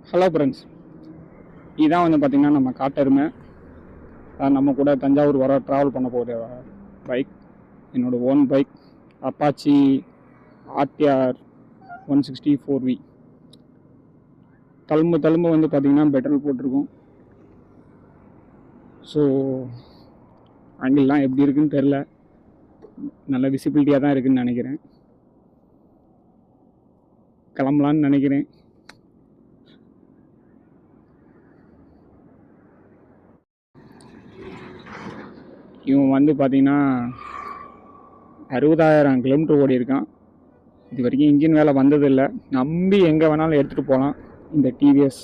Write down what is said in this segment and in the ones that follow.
Hello friends, இதான் வந்து பார்த்திங்கன்னா நம்ம காட்டெருமை. நம்ம கூட தஞ்சாவூர் வர ட்ராவல் பண்ண போகிற பைக், என்னோடய own bike Apache RTR 160 4V. தழும்பு வந்து பார்த்திங்கன்னா பெட்ரோல் போட்டிருக்கும். ஸோ ஆங்கிள்லாம் எப்படி இருக்குன்னு தெரில, நல்ல விசிபிலிட்டியாக தான் இருக்குதுன்னு நினைக்கிறேன். கிளம்பலான்னு நினைக்கிறேன். இவன் வந்து பார்த்திங்கன்னா 60,000 கிலோமீட்டர் ஓடி இருக்கான். இது வரைக்கும் இன்ஜின் வேலை வந்ததில்லை. நம்பி எங்கே வேணாலும் எடுத்துகிட்டு போகலாம் இந்த டிவிஎஸ்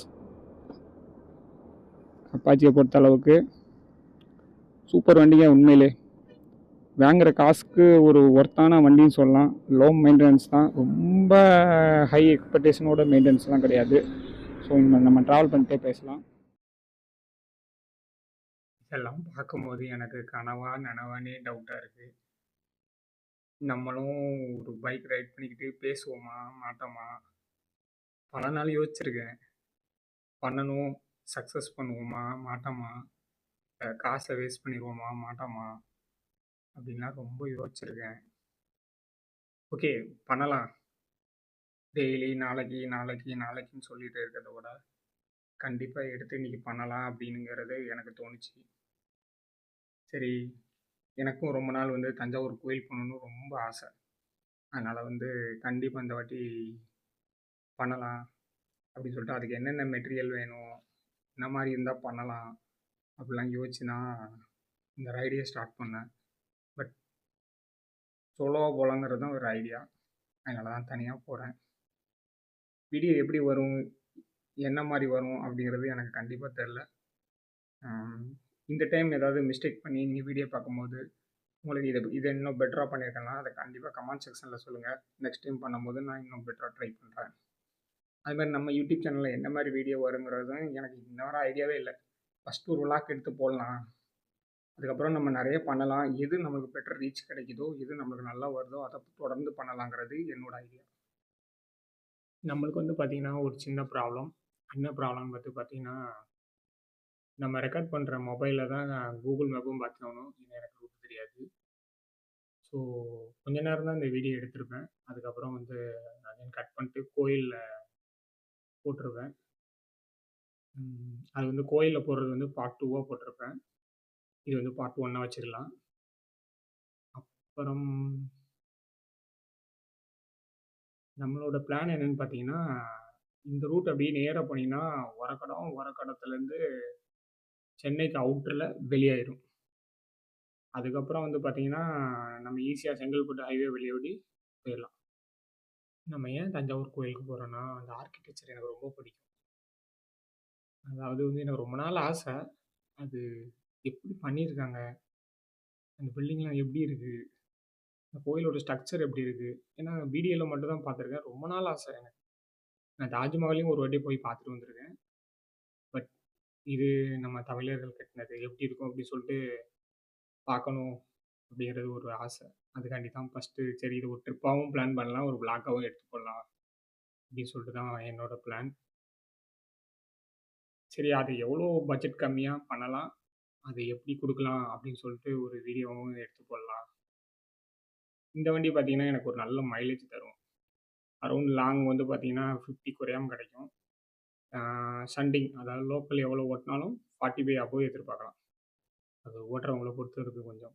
அப்பாச்சியை பொறுத்த அளவுக்கு. சூப்பர் வண்டிங்க. உண்மையிலே வாங்குகிற காசுக்கு ஒரு ஒர்த்தான வண்டின்னு சொல்லலாம். லோ மெயின்டெனன்ஸ் தான், ரொம்ப ஹை எக்ஸ்பெக்டேஷனோட மெயின்டெனன்ஸ்லாம் கிடையாது. ஸோ நம்ம ட்ராவல் பண்ணிட்டே பேசலாம். இதெல்லாம் பார்க்கும்போது எனக்கு நனவானே டவுட்டாக இருக்குது. நம்மளும் ஒரு பைக் ரைட் பண்ணிக்கிட்டு பேசுவோமா மாட்டோமா? பல நாள் யோசிச்சிருக்கேன். பண்ணணும், சக்ஸஸ் பண்ணுவோமா மாட்டோமா, காசை வேஸ்ட் பண்ணிடுவோமா மாட்டோமா அப்படின்லாம் ரொம்ப யோசிச்சிருக்கேன். ஓகே, பண்ணலாம். டெய்லி நாளைக்கு நாளைக்கு நாளைக்குன்னு சொல்லிட்டு இருக்கிறத விட கண்டிப்பாக எடுத்து இன்றைக்கி பண்ணலாம் அப்படிங்கிறது எனக்கு தோணுச்சு. சரி, எனக்கும் ரொம்ப நாள் வந்து தஞ்சாவூர் கோயில் போகணுன்னு ரொம்ப ஆசை. அதனால் வந்து கண்டிப்பாக இந்த வாட்டி பண்ணலாம் அப்படின்னு சொல்லிட்டு அதுக்கு என்னென்ன மெட்டீரியல் வேணும், என்ன மாதிரி இருந்தால் பண்ணலாம் அப்படிலாம் யோசிச்சு தான் இந்த ரைடையே ஸ்டார்ட் பண்ணேன். பட் சோலோவாக போகலாங்கிறது தான் ஒரு ஐடியா. அதனால தான் தனியாக போகிறேன். வீடியோ எப்படி வரும், என்ன மாதிரி வரும் அப்படிங்கிறது எனக்கு கண்டிப்பாக தெரில. இந்த டைம் ஏதாவது மிஸ்டேக் பண்ணி நீங்கள் வீடியோ பார்க்கும்போது உங்களுக்கு இதை இன்னும் பெட்டராக பண்ணியிருக்கேன்னா அதை கண்டிப்பாக கமெண்ட் செக்ஷனில் சொல்லுங்கள். நெக்ஸ்ட் டைம் பண்ணும்போது நான் இன்னும் பெட்டராக ட்ரை பண்ணுறேன். அதுமாதிரி நம்ம யூடியூப் சேனலில் என்ன மாதிரி வீடியோ வருங்கிறதும் எனக்கு இன்னொரு ஐடியாவே இல்லை. ஃபஸ்ட்டு ஒரு விளாக் எடுத்து போடலாம், அதுக்கப்புறம் நம்ம நிறைய பண்ணலாம். எது நம்மளுக்கு பெட்டர் ரீச் கிடைக்குதோ, எது நம்மளுக்கு நல்லா வருதோ அதை தொடர்ந்து பண்ணலாங்கிறது என்னோட ஐடியா. நம்மளுக்கு வந்து பார்த்திங்கன்னா ஒரு சின்ன ப்ராப்ளம். என்ன ப்ராப்ளம்னு பார்த்திங்கன்னா, நம்ம ரெக்கார்ட் பண்ணுற மொபைலில் தான் கூகுள் மேப்பும் பார்த்தாகணும். ஏன்னா எனக்கு ரூட் தெரியாது. ஸோ கொஞ்ச நேரம் தான் இந்த வீடியோ எடுத்திருப்பேன். அதுக்கப்புறம் வந்து அகைன் கட் பண்ணிட்டு கோயிலில் போட்டிருப்பேன். அது வந்து கோயிலில் போடுறது வந்து பார்ட் 2வாக போட்டிருப்பேன். இது வந்து பார்ட் 1ஆக வச்சுக்கலாம். அப்புறம் நம்மளோட பிளான் என்னென்னு பார்த்தீங்கன்னா, இந்த ரூட் அப்படியே நேராக போனீங்கன்னா ஒரக்கடத்துலேருந்து சென்னைக்கு அவுட்டரில் வெளியாயிரும். அதுக்கப்புறம் வந்து பார்த்தீங்கன்னா, நம்ம ஈஸியாக செங்கல்பட்டு ஹைவே வெளியோடி போயிடலாம். நம்ம ஏன் தஞ்சாவூர் கோயிலுக்கு போகிறோன்னா, அந்த ஆர்கிடெக்சர் எனக்கு ரொம்ப பிடிக்கும். அதாவது வந்து எனக்கு ரொம்ப நாள் ஆசை. அது எப்படி பண்ணியிருக்காங்க, அந்த பில்டிங்லாம் எப்படி இருக்குது, அந்த கோயிலோட ஸ்ட்ரக்சர் எப்படி இருக்குது. ஏன்னா வீடியோவில் மட்டும் தான் பார்த்துருக்கேன். ரொம்ப நாள் ஆசை எனக்கு. நான் தாஜ்மஹாலையும் ஒரு வாட்டி போய் பார்த்துட்டு வந்திருக்கேன். பட் இது நம்ம தமிழர்கள் கட்டினது எப்படி இருக்கும் அப்படின்னு சொல்லிட்டு பார்க்கணும் அப்படிங்கிறது ஒரு ஆசை. அதுக்காண்டி தான் ஃபஸ்ட்டு சரி இது ஒரு ட்ரிப்பாகவும் பிளான் பண்ணலாம், ஒரு விளாக்காகவும் எடுத்து போடலாம் அப்படின்னு சொல்லிட்டு தான் என்னோட பிளான். சரி, அது எவ்வளோ பட்ஜெட் கம்மியாக பண்ணலாம், அது எப்படி கொடுக்கலாம் அப்படின்னு சொல்லிட்டு ஒரு வீடியோவும் எடுத்து போடலாம். இந்த வண்டி பார்த்தீங்கன்னா எனக்கு ஒரு நல்ல மைலேஜ் தரும். அரௌண்ட் லாங் வந்து பார்த்தீங்கன்னா 50 குறையாம கிடைக்கும். சண்டிங் அதாவது லோக்கல் எவ்வளோ ஓட்டினாலும் 45 அபோவ் எதிர்பார்க்கலாம். அது ஓட்டுறவங்கள பொறுத்து இருக்குது கொஞ்சம்.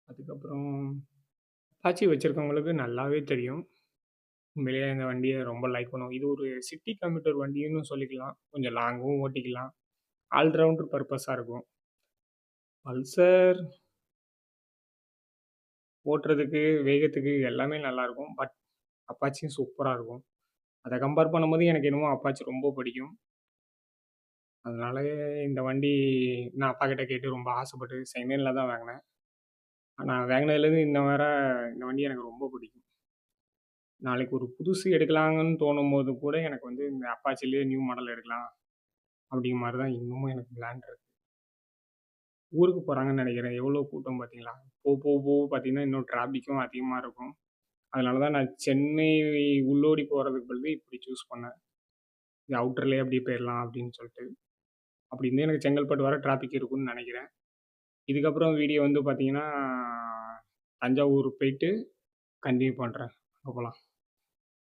அதுக்கப்புறம் அப்பாச்சி வச்சுருக்கவங்களுக்கு நல்லாவே தெரியும். உண்மையிலேயே இந்த வண்டியை ரொம்ப லைக் பண்ணுவோம். இது ஒரு சிட்டி கம்யூட்டர் வண்டின்னு சொல்லிக்கலாம். கொஞ்சம் லாங்கும் ஓட்டிக்கலாம். ஆல்ரவுண்டர் பர்பஸாக இருக்கும். பல்சர் ஓட்டுறதுக்கு, வேகத்துக்கு எல்லாமே நல்லாயிருக்கும். பட் அப்பாச்சியும் சூப்பராக இருக்கும். அதை கம்பேர் பண்ணும்போது எனக்கு என்னமோ அப்பாச்சி ரொம்ப பிடிக்கும். அதனால இந்த வண்டி நான் அப்பாக்கிட்ட கேட்டு ரொம்ப ஆசைப்பட்டு செகண்ட் தான் வாங்கினேன். நான் வாங்கினதுலேருந்து இன்ன வரை இந்த வண்டி எனக்கு ரொம்ப பிடிக்கும். நாளைக்கு ஒரு புதுசு எடுக்கலாங்கன்னு தோணும்போது கூட எனக்கு வந்து இந்த அப்பாச்சிலேயே நியூ மாடல் எடுக்கலாம் அப்படிங்கிற மாதிரி தான் இன்னமும் எனக்கு பிளான் இருக்கு. ஊருக்கு போகிறாங்கன்னு நினைக்கிறேன். எவ்வளோ கூட்டம் பார்த்தீங்களா? போக பார்த்தீங்கன்னா இன்னும் டிராஃபிக்கும் அதிகமாக இருக்கும். அதனால தான் நான் சென்னை உள்ளோடி போகிறதுக்கு பதில் இப்படி சூஸ் பண்ணேன். அவுட்டர்லேயே அப்படியே போயிடலாம் அப்படின்னு சொல்லிட்டு. அப்படி இருந்தே எனக்கு செங்கல்பட்டு வர டிராஃபிக் இருக்கும்னு நினைக்கிறேன். இதுக்கப்புறம் வீடியோ வந்து பார்த்தீங்கன்னா, தஞ்சாவூர் போயிட்டு கன்டினியூ பண்ணுறேன். அங்கே போகலாம்.